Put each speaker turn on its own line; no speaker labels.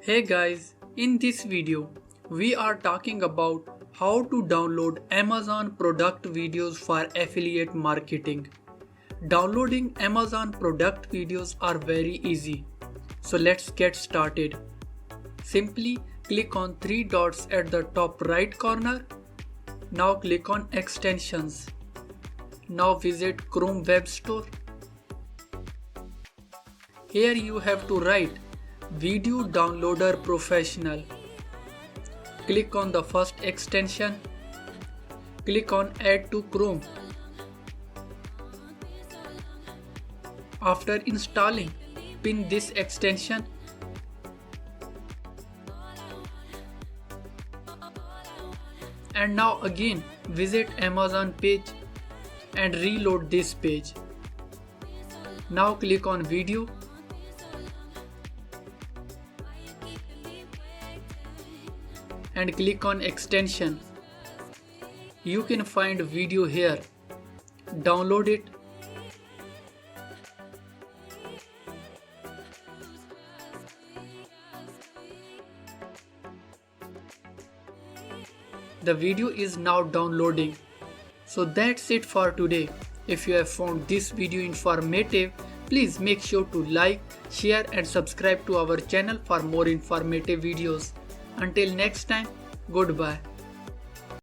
Hey guys, in this video, we are talking about how to download Amazon product videos for affiliate marketing. Downloading Amazon product videos are very easy. So let's get started. Simply click on three dots at the top right corner. Now click on extensions. Now visit Chrome Web Store. Here you have to write Video Downloader Professional. Click on the first extension. Click on Add to Chrome. After installing, pin this extension. And now again visit Amazon page and reload this page. Now click on Video. And click on extension. You can find video here. Download it. The video is now downloading. So that's it for today. If you have found this video informative, please make sure to like, share and subscribe to our channel for more informative videos. Until next time, goodbye.